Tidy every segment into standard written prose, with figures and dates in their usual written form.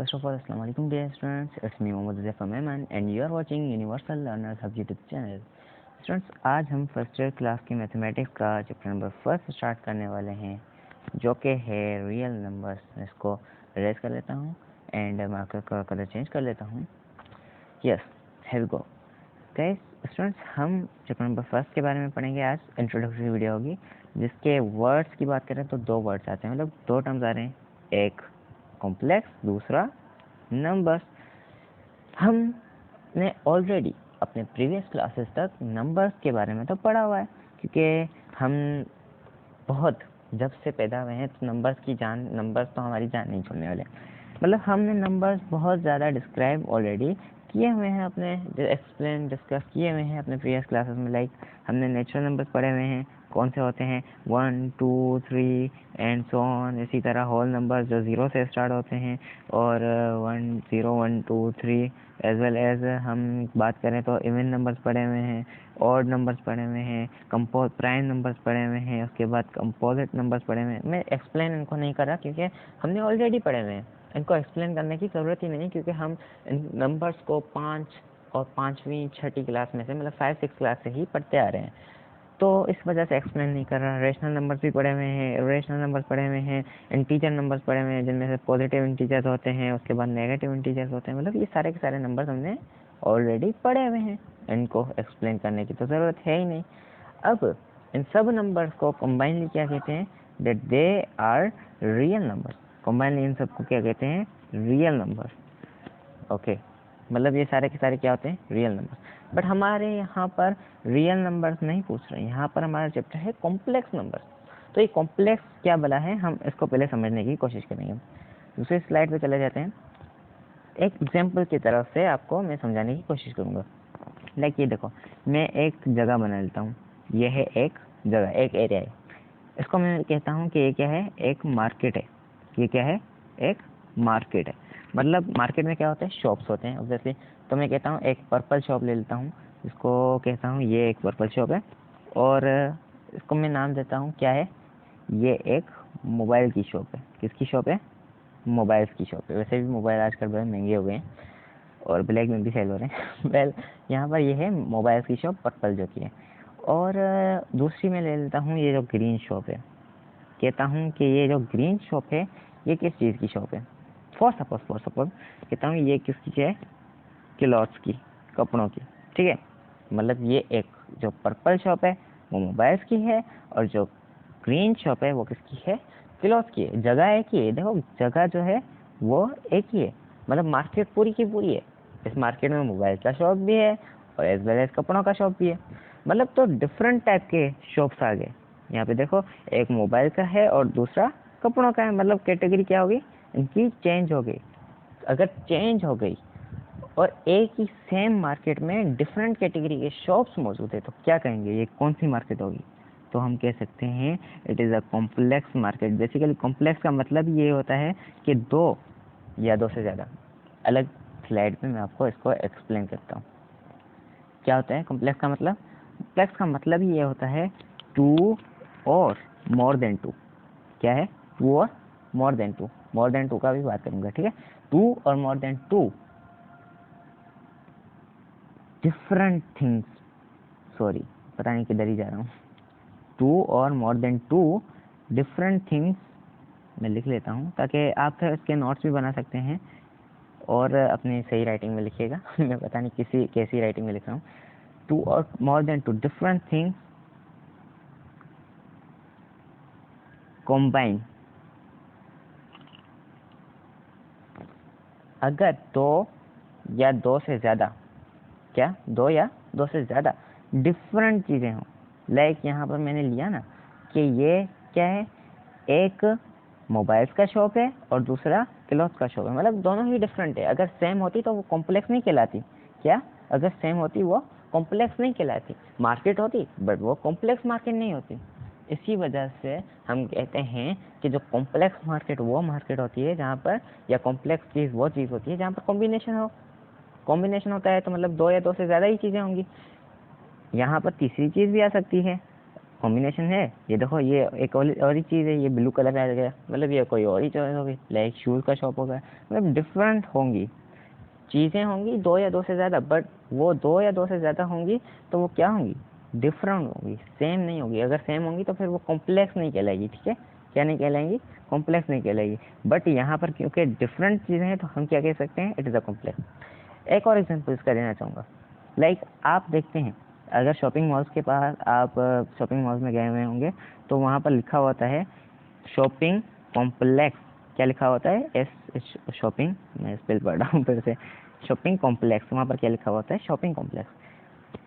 First of all, Assalamu alaikum dear students. It's me Mohammad Zafar Mehman and you are watching Universal Learners Hub YouTube channel. Students, आज हम first year class की mathematics का chapter number 1 start करने वाले हैं, जो कि है रियल नंबर्स। इसको रेज कर लेता हूँ एंड मार्कर का कलर चेंज कर लेता हूँ। Yes, here we go guys. Students, हम चैप्टर नंबर 1 के बारे में पढ़ेंगे। आज इंट्रोडक्टरी वीडियो होगी, जिसके वर्ड्स की बात करें तो दो वर्ड्स आते हैं, मतलब दो टर्म्स आ रहे हैं, एक कॉम्प्लेक्स, दूसरा नंबर्स। हमने ऑलरेडी अपने प्रीवियस क्लासेस तक नंबर्स के बारे में तो पढ़ा हुआ है, क्योंकि हम बहुत जब से पैदा हुए हैं तो नंबर्स तो हमारी जान नहीं छोड़ने वाले। मतलब हमने नंबर्स बहुत ज़्यादा डिस्क्राइब ऑलरेडी किए हुए हैं, अपने एक्सप्लेन डिस्कस किए हुए हैं अपने प्रीवियस क्लासेस में। लाइक हमने नेचुरल नंबर्स पढ़े हुए हैं, कौन से होते हैं 1 2 3 एंड सो ऑन। इसी तरह होल नंबर्स जो 0 से स्टार्ट होते हैं, और 1 0 1 2 3 एज वेल एज हम बात करें तो इवन नंबर्स पढ़े हुए हैं, ऑड नंबर्स पढ़े हुए हैं, प्राइम नंबर्स पढ़े हुए हैं, उसके बाद कंपोजिट नंबर्स पढ़े हुए हैं। मैं एक्सप्लेन इनको नहीं कर रहा क्योंकि हमने ऑलरेडी पढ़े हुए हैं, इनको एक्सप्लेन करने की ज़रूरत ही नहीं, क्योंकि हम इन नंबर्स को 5 और 5वीं 6ठी क्लास में से, मतलब 5-6 क्लास से ही पढ़ते आ रहे हैं, तो इस वजह से एक्सप्लेन नहीं कर रहा। रेशनल नंबर्स भी पढ़े हुए हैं, इरेशनल नंबर्स पढ़े हुए हैं, इंटीजर नंबर्स पढ़े हुए हैं, जिनमें से पॉजिटिव इंटीजर्स होते हैं, उसके बाद नेगेटिव इंटीजर्स होते हैं। मतलब ये सारे के सारे नंबर्स हमने ऑलरेडी पढ़े हुए हैं, इनको एक्सप्लेन करने की तो ज़रूरत है ही नहीं। अब इन सब नंबर्स को कंबाइनली क्या कहते हैं, that they are real numbers. Combinedly इन सबको क्या कहते हैं, रियल नंबर्स। ओके, मतलब ये सारे के सारे क्या होते हैं, रियल नंबर्स। बट हमारे यहाँ पर रियल नंबर्स नहीं पूछ रहे हैं, यहाँ पर हमारा चैप्टर है कॉम्प्लेक्स नंबर्स। तो ये कॉम्प्लेक्स क्या बला है, हम इसको पहले समझने की कोशिश करेंगे। दूसरी स्लाइड पे चले जाते हैं। एक एग्जाम्पल की तरफ से आपको मैं समझाने की कोशिश करूँगा। लाइक ये देखो, मैं एक जगह बना लेता हूँ, ये है एक जगह, एक एरिया है। इसको मैं कहता हूँ कि ये क्या है, एक मार्केट है। ये क्या है, एक मार्केट है। मतलब मार्केट में क्या होता है, शॉप्स होते हैं ऑब्वियसली। तो मैं कहता हूँ एक पर्पल शॉप ले लेता हूँ, इसको कहता हूँ ये एक पर्पल शॉप है, और इसको मैं नाम देता हूँ क्या है, ये एक मोबाइल की शॉप है। किसकी शॉप है, मोबाइल्स की शॉप है। वैसे भी मोबाइल आजकल बहुत महंगे हो गए हैं और ब्लैक में भी सेल हो रहे हैं। वेल, यहाँ पर ये है मोबाइल्स की शॉप पर्पल जो की है। और दूसरी मैं ले लेता हूँ ये जो ग्रीन शॉप है, कहता हूँ कि ये जो ग्रीन शॉप है ये किस चीज़ की शॉप है। फॉर सपोज कहता हूँ ये किसकी है, क्लॉथ्स की, कपड़ों की। ठीक है, मतलब ये एक जो पर्पल शॉप है वो मोबाइल्स की है, और जो ग्रीन शॉप है वो किसकी है, क्लॉथ्स की है। जगह एक ही है, देखो जगह जो है वो एक ही है, मतलब मार्केट पूरी की पूरी है। इस मार्केट में मोबाइल का शॉप भी है और एज वेल एज कपड़ों का शॉप भी है। मतलब तो डिफरेंट टाइप के शॉप्स आ गए यहाँ पे। देखो, एक मोबाइल का है और दूसरा कपड़ों का है, मतलब कैटेगरी क्या होगी, इनकी चेंज हो गई। अगर चेंज हो गई और एक ही सेम मार्केट में डिफरेंट कैटेगरी के शॉप्स मौजूद है, तो क्या कहेंगे, ये कौन सी मार्केट होगी। तो हम कह सकते हैं it is a complex market. Basically complex का मतलब ये होता है कि दो या दो से ज़्यादा। अलग स्लाइड पे मैं आपको इसको एक्सप्लेन करता हूँ क्या होता है कॉम्प्लेक्स का मतलब। कॉम्प्लेक्स का मतलब ये होता है 2 और मोर देन 2। क्या है, 2 और मोर देन 2। मोर देन 2 का भी बात करूंगा, ठीक है। 2 और more than 2 different things, sorry पता नहीं किधर ही जा रहा हूँ। 2 और मोर देन 2 डिफरेंट थिंग्स, मैं लिख लेता हूँ ताकि आप फिर इसके नोट्स भी बना सकते हैं और अपनी सही राइटिंग में लिखिएगा। मैं पता नहीं कैसी राइटिंग में लिख रहा हूँ। 2 और more than 2 different things combine. अगर दो या दो से ज़्यादा, क्या, 2 या 2 से ज़्यादा डिफरेंट चीज़ें हों। लाइक यहाँ पर मैंने लिया ना कि ये क्या है, एक मोबाइल्स का शॉप है और दूसरा क्लॉथ का शॉप है, मतलब दोनों ही डिफरेंट है। अगर सेम होती तो वो कॉम्प्लेक्स नहीं कहलाती। क्या, अगर सेम होती वो कॉम्प्लेक्स नहीं कहलाती, मार्केट होती बट वो कॉम्प्लेक्स मार्केट नहीं होती। इसी वजह से हम कहते हैं कि जो कॉम्प्लेक्स मार्केट वो मार्केट होती है जहाँ पर, या कॉम्प्लेक्स चीज़ वो चीज़ होती है जहाँ पर कॉम्बिनेशन हो। कॉम्बिनेशन होता है तो मतलब 2 या 2 से ज़्यादा ही चीज़ें होंगी। यहाँ पर तीसरी चीज़ भी आ सकती है। कॉम्बिनेशन है। ये देखो ये एक और ही चीज़ है, ये ब्लू कलर आ गया, मतलब ये कोई और ही चॉइस होगी। लाइक शूज़ का शॉप होगा, मतलब डिफरेंट होंगी चीज़ें होंगी, 2 या 2 से ज़्यादा, बट वो 2 या 2 से ज़्यादा होंगी तो वो क्या होंगी, डिफरेंट होंगी, सेम नहीं होगी। अगर सेम होंगी तो फिर वो कॉम्प्लेक्स नहीं कहलाएगी, ठीक है, क्या नहीं कहलाएंगी, कॉम्प्लेक्स नहीं कहलाएगी। बट यहाँ पर क्योंकि डिफरेंट चीज़ें हैं तो हम क्या कह सकते हैं, इट इज़ अ कॉम्प्लेक्स। एक और एग्जाम्पल इसका देना चाहूँगा। लाइक आप देखते हैं अगर शॉपिंग मॉल्स के पास आप शॉपिंग मॉल्स में गए हुए होंगे तो वहाँ पर लिखा होता है शॉपिंग कॉम्प्लेक्स। क्या लिखा होता है, एस शॉपिंग, मैं स्पेल पढ़ रहा हूँ फिर से, शॉपिंग कॉम्प्लेक्स। वहाँ पर क्या लिखा होता है, शॉपिंग कॉम्प्लेक्स।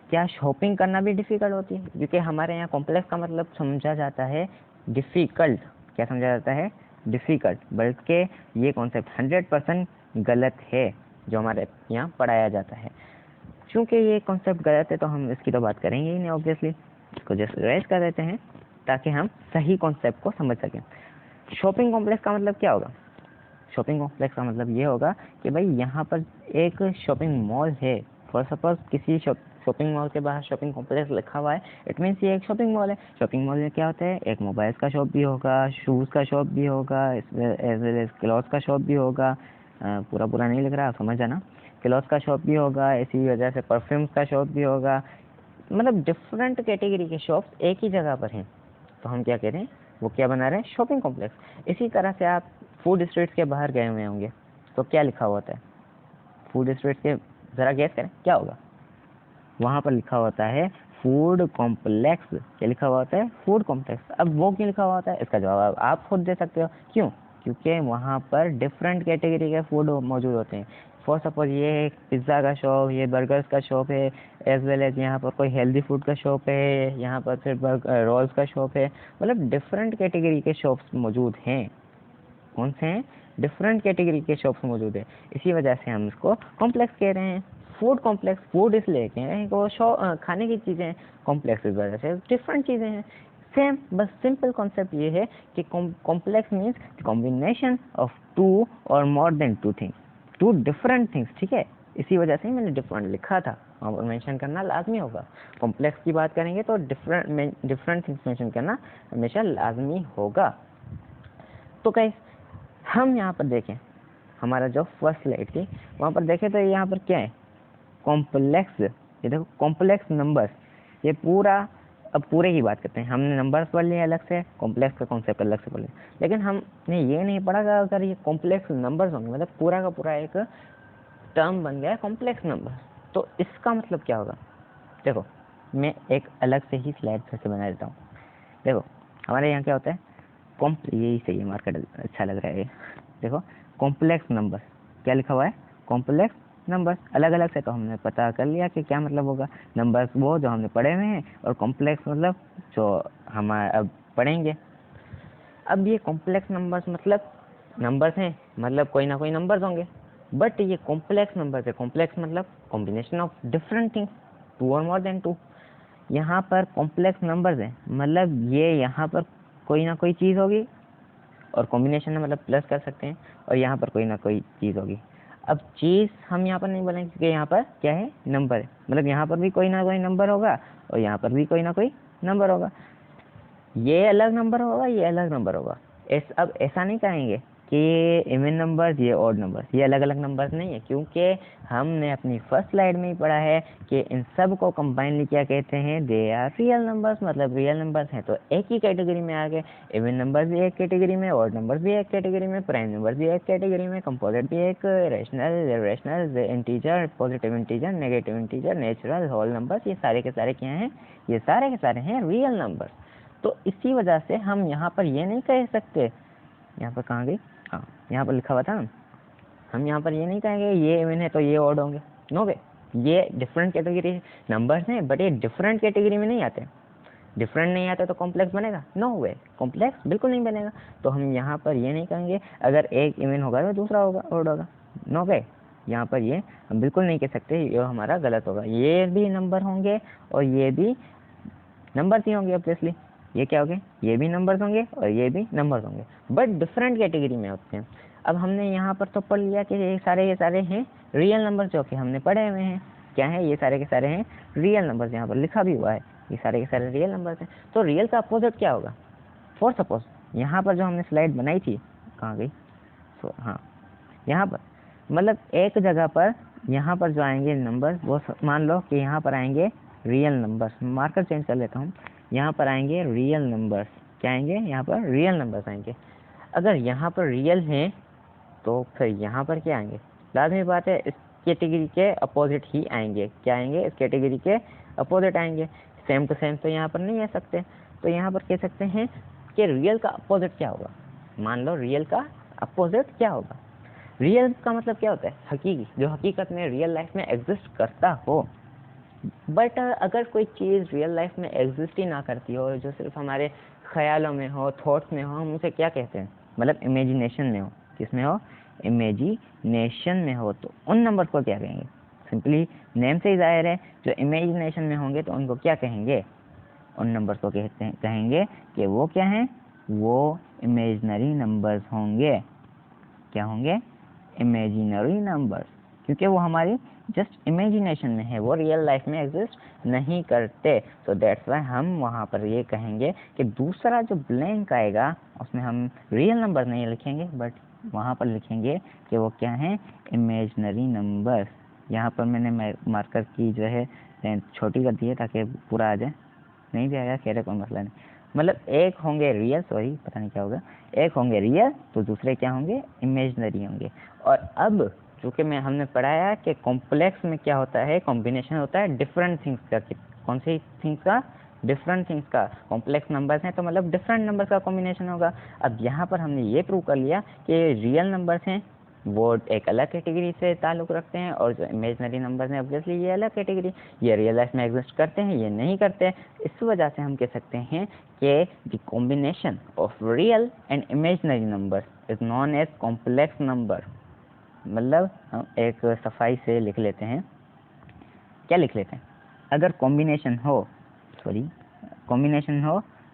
क्या शॉपिंग करना भी डिफ़िकल्ट होती है, क्योंकि हमारे यहाँ कॉम्प्लेक्स का मतलब समझा जाता है डिफ़िकल्ट। क्या समझा जाता है, डिफ़िकल्ट। बल्कि ये कॉन्सेप्ट 100% गलत है जो हमारे यहाँ पढ़ाया जाता है। क्योंकि ये कॉन्सेप्ट गलत है तो हम इसकी तो बात करेंगे ही नहीं, ऑब्वियसली इसको जस्ट रेज कर देते हैं ताकि हम सही कॉन्सेप्ट को समझ सकें। शॉपिंग कॉम्प्लेक्स का मतलब क्या होगा, शॉपिंग कॉम्प्लेक्स का मतलब ये होगा कि भाई यहाँ पर एक शॉपिंग मॉल है। फॉर सपोज किसी शॉपिंग मॉल के बाहर शॉपिंग कॉम्प्लेक्स लिखा हुआ है, इट मीन्स ये एक शॉपिंग मॉल है। शॉपिंग मॉल में क्या होता है, एक मोबाइल्स का शॉप भी होगा, शूज़ का शॉप भी होगा, एज वेल एज क्लॉथ का शॉप भी होगा। पूरा नहीं लिख रहा, समझ आना, क्लॉथ का शॉप भी होगा, इसी वजह से परफ्यूम्स का शॉप भी होगा। मतलब डिफरेंट कैटेगरी के शॉप्स एक ही जगह पर हैं, तो हम क्या कह रहे हैं, वो क्या बना रहे हैं, शॉपिंग कॉम्प्लेक्स। इसी तरह से आप फूड स्ट्रीट्स के बाहर गए हुए होंगे तो क्या लिखा होता है, फूड स्ट्रीट्स के, ज़रा गैस करें क्या होगा, वहाँ पर लिखा होता है फूड कॉम्प्लेक्स। क्या लिखा हुआ होता है, फूड कॉम्प्लेक्स। अब वो क्यों लिखा हुआ होता है, इसका जवाब आप खुद दे सकते हो। क्यों, क्योंकि वहाँ पर डिफरेंट कैटेगरी के फूड मौजूद होते हैं। फॉर सपोज ये एक पिज़्ज़ा का शॉप, ये बर्गर्स का शॉप है, एज वेल एज यहाँ पर कोई हेल्दी फूड का शॉप है, यहाँ पर फिर रोल्स का शॉप है। मतलब डिफरेंट कैटेगरी के शॉप्स मौजूद हैं। कौन से हैं, डिफरेंट कैटेगरी के शॉप्स मौजूद है, इसी वजह से हम इसको कॉम्प्लेक्स कह रहे हैं। फूड कॉम्प्लेक्स, फूड इसलिए कहते हैं वो खाने की चीज़ें, कॉम्प्लेक्स इस वजह से डिफरेंट चीज़ें हैं। सेम, बस सिंपल कॉन्सेप्ट ये है कि कॉम्प्लेक्स मीन्स कॉम्बिनेशन ऑफ 2 और more than 2 things, 2 different things, ठीक है। इसी वजह से मैंने डिफरेंट लिखा था, और मेंशन करना लाजमी होगा। कॉम्प्लेक्स की बात करेंगे तो डिफरेंट थिंग्स मेंशन करना हमेशा लाजमी होगा। तो गाइस हम यहाँ पर देखें, हमारा जो फर्स्ट स्लाइड थी वहाँ पर देखें तो यहाँ पर क्या है, कॉम्प्लेक्स। ये देखो कॉम्प्लेक्स नंबर्स, ये पूरा, अब पूरे की बात करते हैं। हमने नंबर्स पढ़ लिया अलग से, कॉम्प्लेक्स का कॉन्सेप्ट अलग से पढ़ लिया, लेकिन हमने ये नहीं पढ़ा कि अगर ये कॉम्प्लेक्स नंबर्स होंगे, मतलब पूरा का पूरा एक टर्म बन गया है कॉम्प्लेक्स नंबर, तो इसका मतलब क्या होगा। देखो मैं एक अलग से ही स्लाइड फिर से बना देता हूँ। देखो हमारे यहाँ क्या होता है, यही सही है, मार्केट अच्छा लग रहा है ये। देखो कॉम्प्लेक्स नंबर, क्या लिखा हुआ है, कॉम्प्लेक्स नंबर्स। अलग अलग से तो हमने पता कर लिया कि क्या मतलब होगा, नंबर्स वो जो हमने पढ़े हुए हैं, और कॉम्प्लेक्स मतलब जो हम अब पढ़ेंगे। अब ये कॉम्प्लेक्स नंबर्स मतलब नंबर्स हैं, मतलब कोई ना कोई नंबर्स होंगे, बट ये कॉम्प्लेक्स नंबर्स है। कॉम्प्लेक्स मतलब कॉम्बिनेशन ऑफ डिफरेंट थिंग्स, 2 और मोर देन 2। यहाँ पर कॉम्प्लेक्स नंबर्स है, मतलब ये यहाँ पर कोई ना कोई चीज़ होगी, और कॉम्बिनेशन में मतलब प्लस कर सकते हैं, और यहाँ पर कोई ना कोई चीज़ होगी। अब चीज़ हम यहाँ पर नहीं बोलेंगे क्योंकि यहाँ पर क्या है, नंबर है, मतलब यहाँ पर भी कोई ना कोई नंबर होगा और यहाँ पर भी कोई ना कोई नंबर होगा। ये अलग नंबर होगा, ये अलग नंबर होगा। अब ऐसा नहीं कहेंगे कि ये इवन नंबर्स, ये ऑड नंबर्स, ये अलग अलग नंबर्स नहीं है, क्योंकि हमने अपनी फर्स्ट स्लाइड में ही पढ़ा है कि इन सब को कंबाइनली क्या कहते हैं, दे आर रियल नंबर्स, मतलब रियल नंबर्स हैं। तो एक ही कैटेगरी में आ गए, इवन नंबर्स भी एक कैटेगरी में, ऑड नंबर्स भी एक कैटेगरी में, प्राइम नंबर्स भी एक कैटेगरी में, कंपोजिट भी एक, rational, irrational, integer, positive integer, negative integer, natural, whole numbers, ये सारे के सारे क्या हैं, ये सारे के सारे हैं रियल नंबर्स। तो इसी वजह से हम यहाँ पर ये नहीं कह सकते, यहाँ पर कहाँ गई, हाँ यहाँ पर लिखा हुआ था ना, हम यहाँ पर ये नहीं कहेंगे ये इवन है तो ये ऑड होंगे। नो वे, ये डिफरेंट कैटेगरी नंबर्स हैं, बट ये डिफरेंट कैटेगरी में नहीं आते। डिफरेंट नहीं आता तो कॉम्प्लेक्स बनेगा, नो वे, कॉम्प्लेक्स बिल्कुल नहीं बनेगा। तो हम यहाँ पर ये नहीं कहेंगे अगर एक इवन होगा तो दूसरा होगा ऑड होगा, नो वे, यहाँ पर ये हम बिल्कुल नहीं कह सकते, ये हमारा गलत होगा। ये भी नंबर होंगे और ये भी नंबर्स ही होंगे ऑब्वियसली। ये क्या हो गए, ये भी नंबर्स होंगे और ये भी नंबर्स होंगे, बट डिफरेंट कैटेगरी में होते हैं। अब हमने यहाँ पर तो पढ़ लिया कि ये सारे हैं रियल नंबर्स, जो कि हमने पढ़े हुए हैं। क्या है, ये सारे के सारे हैं रियल नंबर्स, यहाँ पर लिखा भी हुआ है। ये सारे के सारे रियल नंबर्स हैं। तो रियल का अपोजिट क्या होगा? फॉर सपोज यहाँ पर जो हमने स्लाइड बनाई थी, कहाँ गई? हाँ, यहाँ पर मतलब एक जगह पर यहाँ पर जो आएंगे नंबर्स, वो मान लो कि यहाँ पर आएंगे रियल नंबर्स। मार्कर चेंज कर लेता हूँ। यहाँ पर आएंगे रियल नंबर्स। क्या आएंगे? यहाँ पर रियल नंबर्स आएंगे। अगर यहाँ पर रियल हैं तो फिर यहाँ पर क्या आएंगे? लाजमी बात है इस कैटेगरी के अपोजिट ही आएंगे। क्या आएंगे? इस कैटेगरी के अपोजिट आएंगे। सेम टू सेम तो यहाँ पर नहीं आ सकते। तो यहाँ पर कह सकते हैं कि रियल का अपोजिट क्या होगा? मान लो रियल का अपोजिट क्या होगा? रियल का मतलब क्या होता है? हकीकी, जो हकीकत में रियल लाइफ में एग्जिस्ट करता हो। बट अगर कोई चीज़ रियल लाइफ में एग्जिस्ट ही ना करती हो, जो सिर्फ हमारे ख्यालों में हो, थॉट्स में हो, हम उसे क्या कहते हैं? मतलब इमेजिनेशन में हो। किसमें हो? इमेजिनेशन में हो। तो उन नंबर को क्या कहेंगे? सिंपली नेम से ही जाहिर है, जो इमेजिनेशन में होंगे तो उनको क्या कहेंगे? उन नंबर को कहेंगे कि वो क्या हैं? वो इमेजिनरी नंबर्स होंगे। क्या होंगे? इमेजिनरी नंबर्स, क्योंकि वो हमारी जस्ट इमेजिनेशन में है, वो रियल लाइफ में एग्जिस्ट नहीं करते। तो दैट्स वाई हम वहाँ पर ये कहेंगे कि दूसरा जो ब्लैंक आएगा उसमें हम रियल नंबर नहीं लिखेंगे, बट वहाँ पर लिखेंगे कि वो क्या हैं? Imaginary numbers. यहाँ पर मैंने मार्कर की जो है छोटी कर दी है ताकि पूरा आ जाए। नहीं भी आएगा, खैर कोई मसला नहीं। मतलब एक होंगे रियल, सॉरी पता नहीं क्या होगा, एक होंगे रियल तो दूसरे क्या होंगे? इमेजिनरी होंगे। और अब चूँकि हमने पढ़ाया कि कॉम्प्लेक्स में क्या होता है? कॉम्बिनेशन होता है डिफरेंट थिंग्स का। कौन सी थिंग्स का? डिफरेंट थिंग्स का। कॉम्प्लेक्स नंबर्स हैं तो मतलब डिफरेंट नंबर्स का कॉम्बिनेशन होगा। अब यहाँ पर हमने ये प्रूव कर लिया कि रियल नंबर्स हैं वो एक अलग कैटेगरी से ताल्लुक़ रखते हैं, और जो इमेजिनरी नंबर्स हैं ऑब्वियसली ये अलग कैटेगरी, ये रियल लाइफ में एग्जिस्ट करते हैं, ये नहीं करते। इस वजह से हम कह सकते हैं कि the combination of real and imaginary numbers is known as complex number. मतलब हम एक सफाई से लिख लेते हैं। क्या लिख लेते हैं? अगर कॉम्बिनेशन हो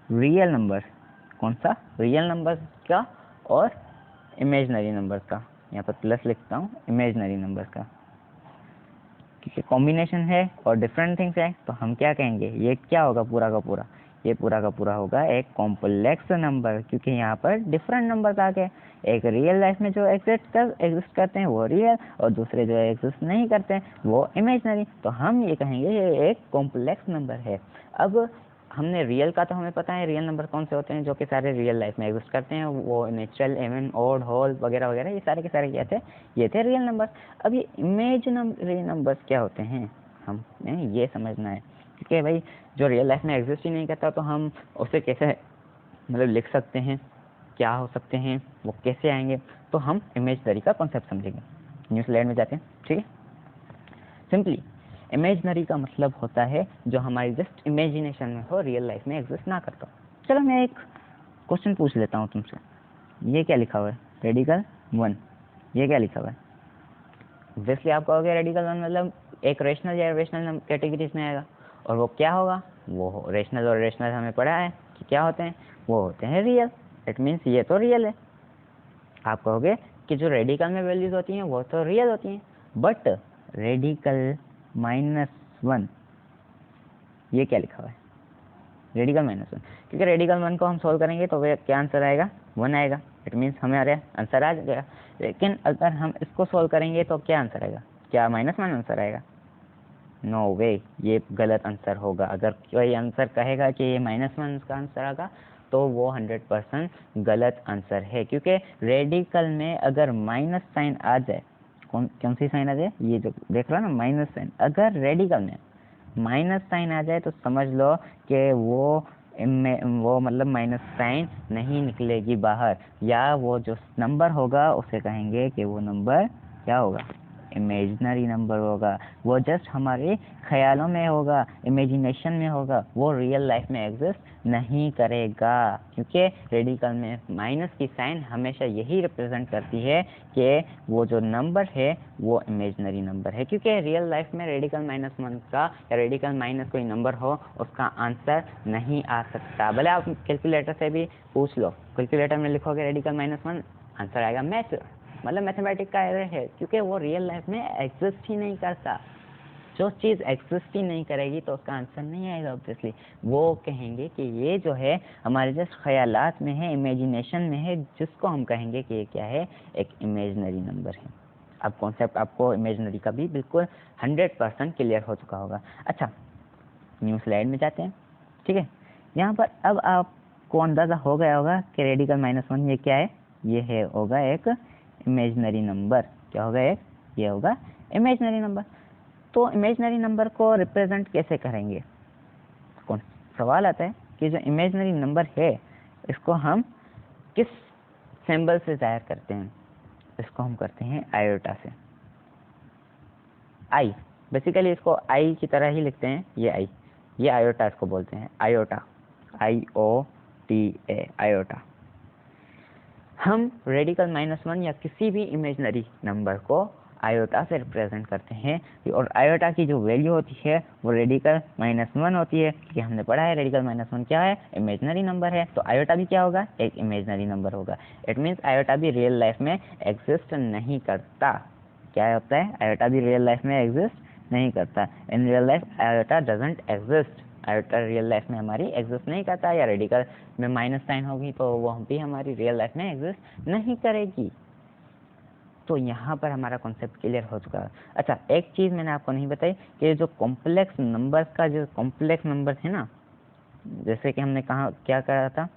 रियल नंबर्स, कौन सा? रियल नंबर्स का और इमेजिनरी नंबर्स का। यहाँ पर प्लस लिखता हूँ, इमेजिनरी नंबर्स का, क्योंकि कॉम्बिनेशन है और डिफरेंट थिंग्स है तो हम क्या कहेंगे? ये क्या होगा? पूरा का पूरा, ये पूरा का पूरा होगा एक कॉम्प्लेक्स नंबर, क्योंकि यहाँ पर डिफरेंट नंबर्स आ गए। एक रियल लाइफ में जो एग्जिस्ट करते हैं वो रियल, और दूसरे जो एग्जिस्ट नहीं करते हैं वो इमेजिनरी। तो हम ये कहेंगे ये एक कॉम्प्लेक्स नंबर है। अब हमने रियल का तो हमें पता है रियल नंबर कौन से होते हैं, जो कि सारे रियल लाइफ में एग्जिस्ट करते हैं, वो नेचुरल, इवन, ऑड, होल वगैरह वगैरह, ये सारे के सारे क्या थे? ये थे रियल नंबर। अब ये इमेजिनरी नंबर्स क्या होते हैं हमें ये समझना है, क्योंकि भाई जो रियल लाइफ में एग्जिस्ट ही नहीं करता तो हम उसे कैसे मतलब लिख सकते हैं? क्या हो सकते हैं? वो कैसे आएंगे? तो हम इमेजिनरी का कॉन्सेप्ट समझेंगे। न्यू स्लाइड में जाते हैं, ठीक है। सिंपली इमेजिनरी का मतलब होता है जो हमारी जस्ट इमेजिनेशन में हो, रियल लाइफ में एग्जिस्ट ना करता। चलो मैं एक क्वेश्चन पूछ लेता हूँ तुमसे। ये क्या लिखा हुआ है? रेडिकल 1। ये क्या लिखा हुआ है? ऑब्वियसली आप कहोगे रेडिकल 1 मतलब एक रेशनल या इरेशनल कैटेगरीज में आएगा, और वो क्या होगा? वो रेशनल और इरेशनल हमें पढ़ा है कि क्या होते हैं, वो होते हैं रियल। इट मीन्स ये तो रियल है। आप कहोगे कि जो रेडिकल में वैल्यूज होती हैं वो तो रियल होती हैं, बट रेडिकल -1 ये क्या लिखा हुआ है? रेडिकल -1, क्योंकि रेडिकल 1 को हम सोल्व करेंगे तो वे क्या आंसर आएगा? 1 आएगा। इट मीन्स हमारे आंसर आ जाएगा। लेकिन अगर हम इसको सोल्व करेंगे तो क्या आंसर आएगा? क्या -1 आंसर आएगा? नो वे, ये गलत आंसर होगा। अगर कोई आंसर कहेगा कि ये -1 का आंसर आएगा तो वो 100% गलत आंसर है, क्योंकि रेडिकल में अगर माइनस साइन आ जाए, कौन सी साइन आ जाए? ये जो देख रहा ना माइनस साइन, अगर रेडिकल में माइनस साइन आ जाए तो समझ लो कि वो मतलब माइनस साइन नहीं निकलेगी बाहर, या वो जो नंबर होगा उसे कहेंगे कि वो नंबर क्या होगा? इमेजिनरी नंबर होगा। वो जस्ट हमारे ख्यालों में होगा, इमेजिनेशन में होगा, वो रियल लाइफ में एग्जिस्ट नहीं करेगा, क्योंकि रेडिकल में माइनस की साइन हमेशा यही रिप्रेजेंट करती है कि वो जो नंबर है वो इमेजिनरी नंबर है। क्योंकि रियल लाइफ में रेडिकल -1 का या रेडिकल माइनस कोई नंबर हो उसका आंसर नहीं आ सकता। भले आप कैलकुलेटर से भी पूछ लो, कैलकुलेटर में लिखोगे रेडिकल -1 आंसर आएगा मैथ, मतलब मैथमेटिक्स का एरर है, क्योंकि वो रियल लाइफ में एग्जिस्ट ही नहीं करता। जो चीज़ एग्जिस्ट ही नहीं करेगी तो उसका आंसर नहीं आएगा ऑब्वियसली। वो कहेंगे कि ये जो है हमारे जस्ट ख्यालात में है, इमेजिनेशन में है, जिसको हम कहेंगे कि ये क्या है, एक इमेजनरी नंबर है। अब कॉन्सेप्ट आपको इमेजनरी का भी बिल्कुल 100% क्लियर हो चुका होगा। अच्छा, न्यू स्लाइड में जाते हैं। ठीक है, यहाँ पर अब आपको अंदाज़ा हो गया होगा कि रेडिकल -1 ये क्या है, ये है होगा एक इमेजनरी नंबर। क्या होगा, एक ये होगा इमेजनरी नंबर। तो इमेजनरी नंबर को रिप्रेजेंट कैसे करेंगे, कौन सवाल आता है कि जो इमेजनरी नंबर है इसको हम किस सिंबल से जाहिर करते हैं। इसको हम करते हैं आयोटा से। आई, बेसिकली इसको आई की तरह ही लिखते हैं, ये आई, ये आयोटा इसको बोलते हैं, आयोटा, IOTA, आयोटा। हम रेडिकल -1 या किसी भी इमेजनरी नंबर को आयोटा से रिप्रेजेंट करते हैं, और आयोटा की जो वैल्यू होती है वो रेडिकल -1 होती है, क्योंकि हमने पढ़ा है रेडिकल -1 क्या है, इमेजनरी नंबर है। तो आयोटा भी क्या होगा, एक इमेजनरी नंबर होगा। इट मीन्स आयोटा भी रियल लाइफ में एग्जिस्ट नहीं करता। क्या होता है, आयोटा भी रियल लाइफ में एग्जिस्ट नहीं करता। In real life iota doesn't exist. Iota real life में हमारी एग्जिस्ट नहीं करता, या रेडिकल में माइनस साइन होगी तो वो भी हमारी रियल लाइफ में एग्जिस्ट नहीं करेगी। तो यहाँ पर हमारा कॉन्सेप्ट क्लियर हो चुका है। अच्छा, एक चीज़ मैंने आपको नहीं बताई कि जो कॉम्प्लेक्स नंबर्स का जो कॉम्प्लेक्स नंबर है ना, जैसे कि हमने कहा क्या करा था,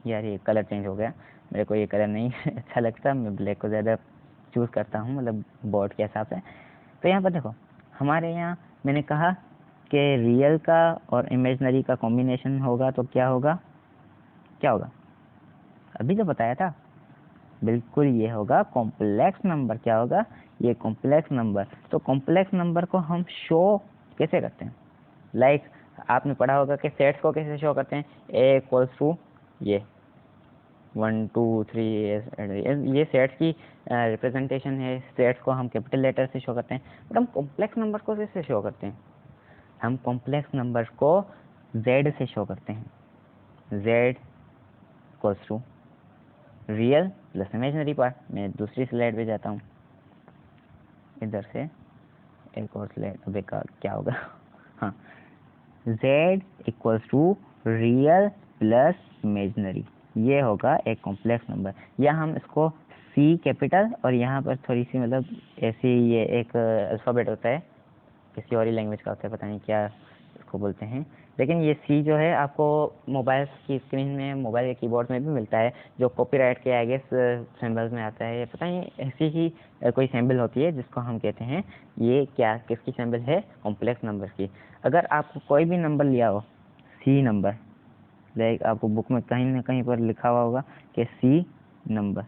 यार ये कलर चेंज हो गया, मेरे को ये कलर नहीं अच्छा लगता, मैं ब्लैक को ज़्यादा चूज़ करता हूँ, मतलब बोर्ड के हिसाब से। तो यहाँ पर देखो, हमारे यहाँ मैंने कहा कि रियल का और इमेजनरी का कॉम्बिनेशन होगा तो क्या होगा, क्या होगा, अभी जो बताया था, बिल्कुल ये होगा कॉम्प्लेक्स नंबर। क्या होगा, ये कॉम्प्लेक्स नंबर। तो कॉम्प्लेक्स नंबर को हम शो कैसे करते हैं, लाइक आपने पढ़ा होगा कि सेट्स को कैसे शो करते हैं, A इक्वल्स टू ये 1 2 3, ये सेट्स की रिप्रेजेंटेशन है। सेट्स को हम कैपिटल लेटर से शो करते हैं, बट हम कॉम्प्लेक्स नंबर को कैसे शो करते हैं, हम कॉम्प्लेक्स नंबर को Z से शो करते हैं। Z equals to real plus imaginary part. मैं दूसरी स्लाइड पे जाता हूँ, इधर से एक और स्लाइड, अबे क्या होगा, हाँ, Z equals to real plus imaginary, ये होगा एक कॉम्प्लेक्स नंबर। या हम इसको C कैपिटल और यहाँ पर थोड़ी सी मतलब ऐसी, ये एक अल्फ़ाबेट होता है, किसी और ही लैंग्वेज का होता है, पता नहीं क्या इसको बोलते हैं, लेकिन ये C जो है आपको मोबाइल की स्क्रीन में, मोबाइल के कीबोर्ड में भी मिलता है, जो कॉपीराइट के आगे सिंबल्स में आता है, पता नहीं ऐसी ही कोई सिंबल होती है जिसको हम कहते हैं, ये क्या किसकी सिंबल है, कॉम्प्लेक्स नंबर की। अगर आपको कोई भी नंबर लिया हो, C नंबर, लाइक आपको बुक में कहीं ना कहीं पर लिखा हुआ होगा कि C नंबर,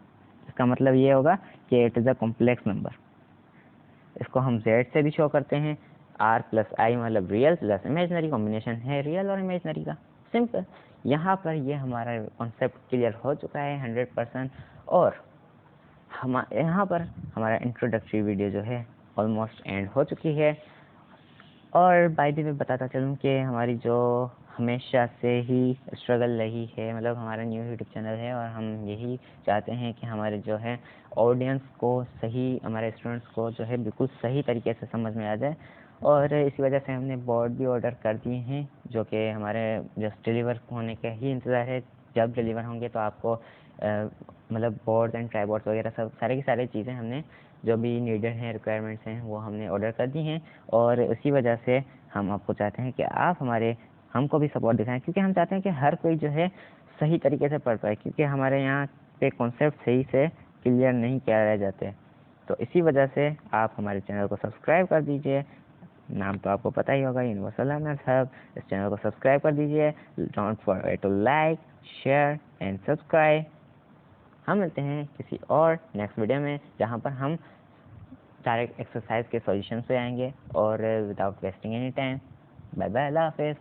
इसका मतलब ये होगा कि it is a complex number. इसको हम Z से भी शो करते हैं, R प्लस आई मतलब रियल प्लस इमेजनरी, कॉम्बिनेशन है रियल और इमेजनरी का, सिंपल। यहाँ पर ये हमारा कॉन्सेप्ट क्लियर हो चुका है 100%। और हम यहाँ पर हमारा इंट्रोडक्टरी वीडियो जो है ऑलमोस्ट एंड हो चुकी है। और बाय द वे बताता चलूँ कि हमारी जो हमेशा से ही स्ट्रगल रही है, मतलब हमारा न्यू यूट्यूब चैनल है, और हम यही चाहते हैं कि हमारे जो है ऑडियंस को सही, हमारे स्टूडेंट्स को जो है बिल्कुल सही तरीके से समझ में आ जाए। और इसी वजह से हमने बोर्ड भी ऑर्डर कर दिए हैं, जो कि हमारे जस्ट डिलीवर होने का ही इंतज़ार है। जब डिलीवर होंगे तो आपको मतलब बोर्ड एंड ट्राईबोर्ड्स वगैरह सब सारे की सारी चीज़ें हमने जो भी नीडेड हैं, रिक्वायरमेंट्स हैं, वो हमने ऑर्डर कर दी हैं। और इसी वजह से हम आपको चाहते हैं कि आप हमको भी सपोर्ट दिखाएं, क्योंकि हम चाहते हैं कि हर कोई जो है सही तरीके से पढ़ पाए, क्योंकि हमारे यहाँ पे कॉन्सेप्ट सही से क्लियर नहीं किया रह जाते। तो इसी वजह से आप हमारे चैनल को सब्सक्राइब कर दीजिए, नाम तो आपको पता ही होगा, यूनिवर्सल लर्नर्स हब। इस चैनल को सब्सक्राइब कर दीजिए, don't forget to like, share and subscribe. हम मिलते हैं किसी और नेक्स्ट वीडियो में, जहाँ पर हम डायरेक्ट एक्सरसाइज के सॉल्यूशन पे आएंगे, और without wasting any time. Bye bye, अल्लाह हाफिज़।